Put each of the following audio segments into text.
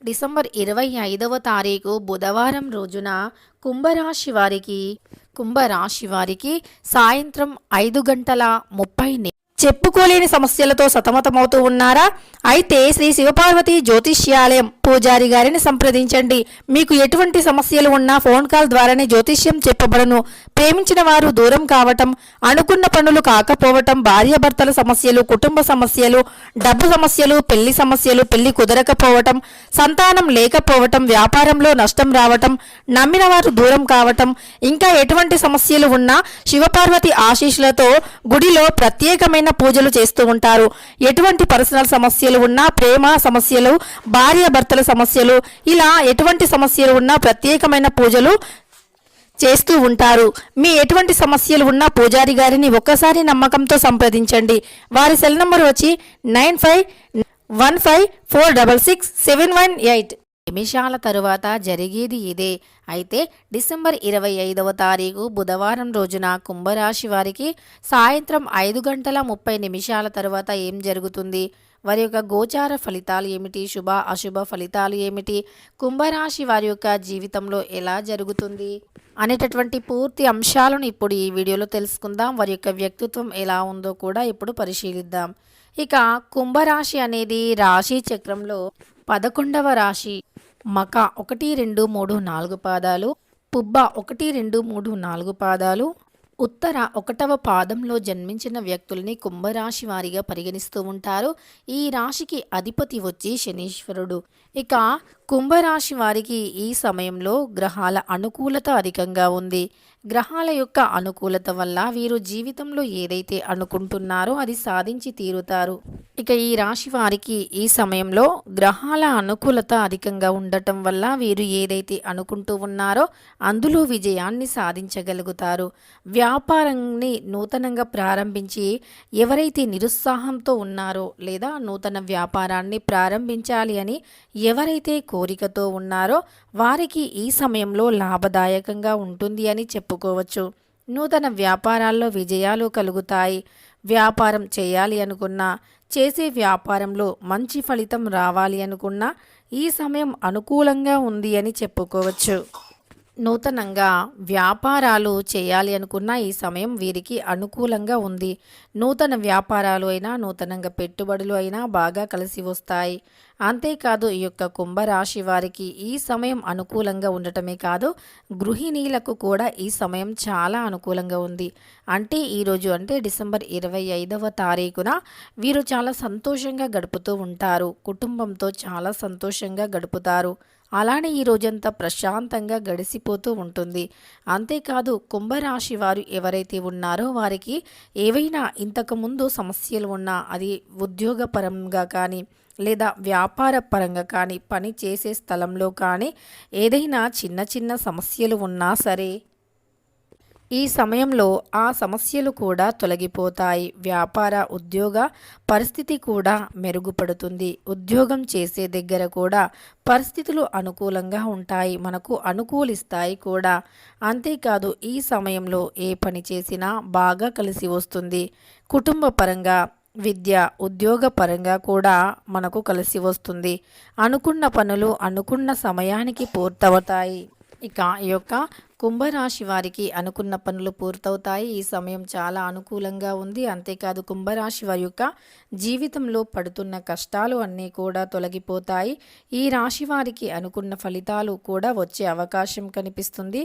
December 25వ తారీఖు బుధవారం రోజున కుంభరాశి వారికి సాయంత్రం 5:30 చెప్పుకోలేని సమస్యలతో సతమతమవుతూ ఉన్నారా? అయితే శ్రీ శివపార్వతి జ్యోతిష్యాలయం పూజారి గారిని సంప్రదించండి. మీకు ఎటువంటి సమస్యలు ఉన్నా ఫోన్ కాల్ ద్వారానే జ్యోతిష్యం చెప్పబడను. ప్రేమించిన వారు దూరం కావటం, అనుకున్న పనులు కాకపోవటం, భార్యాభర్తల సమస్యలు, కుటుంబ సమస్యలు, డబ్బు సమస్యలు, పెళ్లి సమస్యలు, పెళ్లి కుదరకపోవటం, సంతానం లేకపోవటం, వ్యాపారంలో నష్టం రావటం, నమ్మిన వారు దూరం కావటం, ఇంకా ఎటువంటి సమస్యలు ఉన్నా శివపార్వతి ఆశీస్సులతో గుడిలో ప్రత్యేకమైన పూజలు చేస్తూ ఉంటారు. ఎటువంటి పర్సనల్ సమస్యలు ఉన్నా, ప్రేమ సమస్యలు, భార్యాభర్తల సమస్యలు, ఇలా ఎటువంటి సమస్యలు ఉన్నా ప్రత్యేకమైన పూజలు చేస్తూ ఉంటారు. మీ ఎటువంటి సమస్యలు ఉన్నా పూజారి గారిని ఒక్కసారి నమ్మకంతో సంప్రదించండి. వారి సెల్ నంబర్ వచ్చి 9515466718. నిమిషాల తరువాత జరిగేది ఇదే. అయితే డిసెంబర్ 25వ తారీఖు బుధవారం రోజున కుంభరాశి వారికి సాయంత్రం 5:30 తరువాత ఏం జరుగుతుంది, వారి యొక్క గోచార ఫలితాలు ఏమిటి, శుభ అశుభ ఫలితాలు ఏమిటి, కుంభరాశి వారి యొక్క జీవితంలో ఎలా జరుగుతుంది అనేటటువంటి పూర్తి అంశాలను ఇప్పుడు ఈ వీడియోలో తెలుసుకుందాం. వారి యొక్క వ్యక్తిత్వం ఎలా ఉందో కూడా ఇప్పుడు పరిశీలిద్దాం. ఇక కుంభరాశి అనేది రాశి చక్రంలో 11వ రాశి. మక 1, 2, 3, 4 పాదాలు, పుబ్బ 1, 2, 3, 4 పాదాలు, ఉత్తర 1వ పాదంలో జన్మించిన వ్యక్తుల్ని కుంభరాశి వారిగా పరిగణిస్తూ ఉంటారు. ఈ రాశికి అధిపతి వచ్చి శనీశ్వరుడు. ఇక కుంభరాశి వారికి ఈ సమయంలో గ్రహాల అనుకూలత అధికంగా ఉంది. గ్రహాల యొక్క అనుకూలత వల్ల వీరు జీవితంలో ఏదైతే అనుకుంటున్నారో అది సాధించి తీరుతారు. ఇక ఈ రాశి వారికి ఈ సమయంలో గ్రహాల అనుకూలత అధికంగా ఉండటం వల్ల వీరు ఏదైతే అనుకుంటూ ఉన్నారో అందులో విజయాన్ని సాధించగలుగుతారు. వ్యాపారాన్ని నూతనంగా ప్రారంభించి ఎవరైతే నిరుత్సాహంతో ఉన్నారో లేదా నూతన వ్యాపారాన్ని ప్రారంభించాలి అని ఎవరైతే కోరికతో ఉన్నారో వారికి ఈ సమయంలో లాభదాయకంగా ఉంటుంది అని చెప్పుకోవచ్చు. నూతన వ్యాపారాల్లో విజయాలు కలుగుతాయి. వ్యాపారం చేయాలి అనుకున్నా, చేసే వ్యాపారంలో మంచి ఫలితం రావాలి అనుకున్నా ఈ సమయం అనుకూలంగా ఉంది అని చెప్పుకోవచ్చు. నూతనంగా వ్యాపారాలు చేయాలి అనుకున్న ఈ సమయం వీరికి అనుకూలంగా ఉంది. నూతన వ్యాపారాలు అయినా, నూతనంగా పెట్టుబడులు అయినా బాగా కలిసి వస్తాయి. అంతేకాదు ఈ యొక్క కుంభరాశి వారికి ఈ సమయం అనుకూలంగా ఉండటమే కాదు, గృహిణీలకు కూడా ఈ సమయం చాలా అనుకూలంగా ఉంది. అంటే ఈరోజు అంటే డిసెంబర్ 25వ తారీఖున వీరు చాలా సంతోషంగా గడుపుతూ ఉంటారు. కుటుంబంతో చాలా సంతోషంగా గడుపుతారు. అలానే ఈ రోజంతా ప్రశాంతంగా గడిసిపోతూ ఉంటుంది. అంతేకాదు కుంభరాశి వారు ఎవరైతే ఉన్నారో వారికి ఏవైనా ఇంతకుముందు సమస్యలు ఉన్నా, అది ఉద్యోగపరంగా కానీ లేదా వ్యాపార పరంగా కానీ, పని చేసే స్థలంలో కానీ ఏదైనా చిన్న చిన్న సమస్యలు ఉన్నా సరే ఈ సమయంలో ఆ సమస్యలు కూడా తొలగిపోతాయి. వ్యాపార ఉద్యోగ పరిస్థితి కూడా మెరుగుపడుతుంది. ఉద్యోగం చేసే దగ్గర కూడా పరిస్థితులు అనుకూలంగా ఉంటాయి, మనకు అనుకూలిస్తాయి కూడా. అంతేకాదు ఈ సమయంలో ఏ పని చేసినా బాగా కలిసి వస్తుంది. కుటుంబ పరంగా, విద్య, ఉద్యోగ పరంగా కూడా మనకు కలిసి వస్తుంది. అనుకున్న పనులు అనుకున్న సమయానికి పూర్తవుతాయి. ఇక ఈ యొక్క కుంభరాశి వారికి అనుకున్న పనులు పూర్తవుతాయి. ఈ సమయం చాలా అనుకూలంగా ఉంది. అంతేకాదు కుంభరాశి వారి యొక్క జీవితంలో పడుతున్న కష్టాలు అన్నీ కూడా తొలగిపోతాయి. ఈ రాశి వారికి అనుకున్న ఫలితాలు కూడా వచ్చే అవకాశం కనిపిస్తుంది.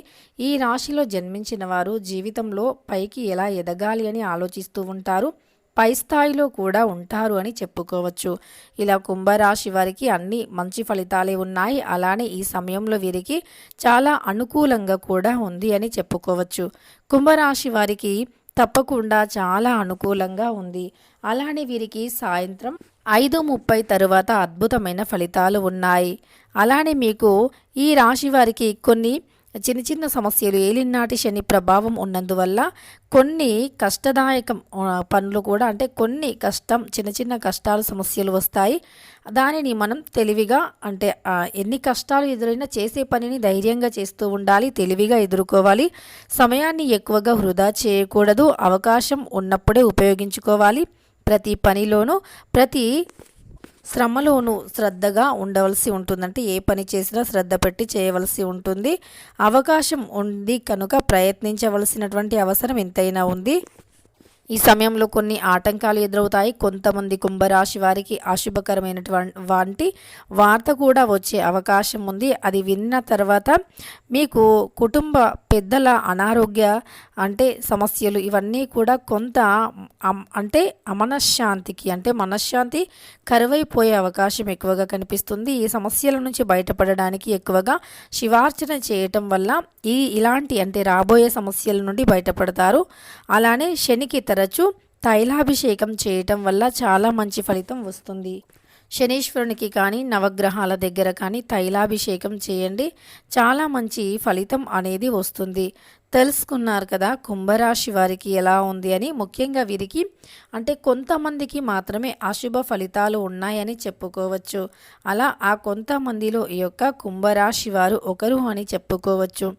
ఈ రాశిలో జన్మించిన వారు జీవితంలో పైకి ఎలా ఎదగాలి అని ఆలోచిస్తూ ఉంటారు. పై స్థాయిలో కూడా ఉంటారు అని చెప్పుకోవచ్చు. ఇలా కుంభరాశి వారికి అన్ని మంచి ఫలితాలే ఉన్నాయి. అలానే ఈ సమయంలో వీరికి చాలా అనుకూలంగా కూడా ఉంది అని చెప్పుకోవచ్చు. కుంభరాశి వారికి తప్పకుండా చాలా అనుకూలంగా ఉంది. అలానే వీరికి సాయంత్రం 5:30 తరువాత అద్భుతమైన ఫలితాలు ఉన్నాయి. అలానే మీకు ఈ రాశి వారికి కొన్ని చిన్న చిన్న సమస్యలు, ఏలినాటి శని ప్రభావం ఉన్నందువల్ల కొన్ని కష్టదాయకం పనులు కూడా, అంటే కొన్ని చిన్న చిన్న కష్టాలు, సమస్యలు వస్తాయి. దానిని మనం తెలివిగా, అంటే ఎన్ని కష్టాలు ఎదురైనా చేసే పనిని ధైర్యంగా చేస్తూ ఉండాలి, తెలివిగా ఎదుర్కోవాలి. సమయాన్ని ఎక్కువగా వృధా చేయకూడదు, అవకాశం ఉన్నప్పుడే ఉపయోగించుకోవాలి. ప్రతి పనిలోనూ, ప్రతి శ్రమలోనూ శ్రద్ధగా ఉండవలసి ఉంటుందంటే ఏ పని చేసినా శ్రద్ధ పెట్టి చేయవలసి ఉంటుంది. అవకాశం ఉంది కనుక ప్రయత్నించవలసినటువంటి అవసరం ఎంతైనా ఉంది. ఈ సమయంలో కొన్ని ఆటంకాలు ఎదురవుతాయి. కొంతమంది కుంభరాశి వారికి అశుభకరమైనటువంటి వార్త కూడా వచ్చే అవకాశం ఉంది. అది విన్న తర్వాత మీకు కుటుంబ పెద్దల అనారోగ్య సమస్యలు ఇవన్నీ కూడా కొంత మనశ్శాంతి కరువైపోయే అవకాశం ఎక్కువగా కనిపిస్తుంది. ఈ సమస్యల నుంచి బయటపడడానికి ఎక్కువగా శివార్చన చేయటం వల్ల ఇలాంటి రాబోయే సమస్యల నుండి బయటపడతారు. అలానే శనికి తరచూ తైలాభిషేకం చేయటం వల్ల చాలా మంచి ఫలితం వస్తుంది. శనీశ్వరునికి కానీ నవగ్రహాల దగ్గర కానీ తైలాభిషేకం చేయండి, చాలా మంచి ఫలితం అనేది వస్తుంది. తెలుసుకున్నారు కదా కుంభరాశి వారికి ఎలా ఉంది అని. ముఖ్యంగా వీరికి కొంతమందికి మాత్రమే అశుభ ఫలితాలు ఉన్నాయని చెప్పుకోవచ్చు. అలా ఆ కొంతమందిలో ఈ యొక్క కుంభరాశి వారు ఒకరు అని చెప్పుకోవచ్చు.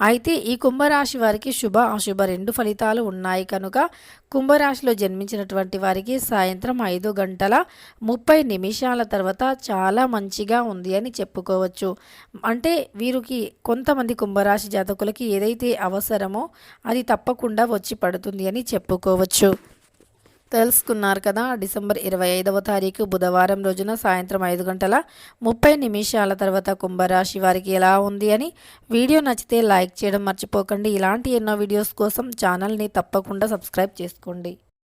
అయితే ఈ కుంభరాశి వారికి శుభ అశుభ రెండు ఫలితాలు ఉన్నాయి కనుక కుంభరాశిలో జన్మించినటువంటి వారికి సాయంత్రం 5:30 తర్వాత చాలా మంచిగా ఉంది అని చెప్పుకోవచ్చు. వీరికి కొంతమంది కుంభరాశి జాతకులకి ఏదైతే అవసరమో అది తప్పకుండా వచ్చి పడుతుంది అని చెప్పుకోవచ్చు. తెలుసుకున్నారు కదా డిసెంబర్ 25వ తారీఖు బుధవారం రోజున సాయంత్రం 5:30 తర్వాత కుంభరాశి వారికి ఎలా ఉంది అని. వీడియో నచ్చితే లైక్ చేయడం మర్చిపోకండి. ఇలాంటి ఎన్నో వీడియోస్ కోసం ఛానల్ని తప్పకుండా సబ్స్క్రైబ్ చేసుకోండి.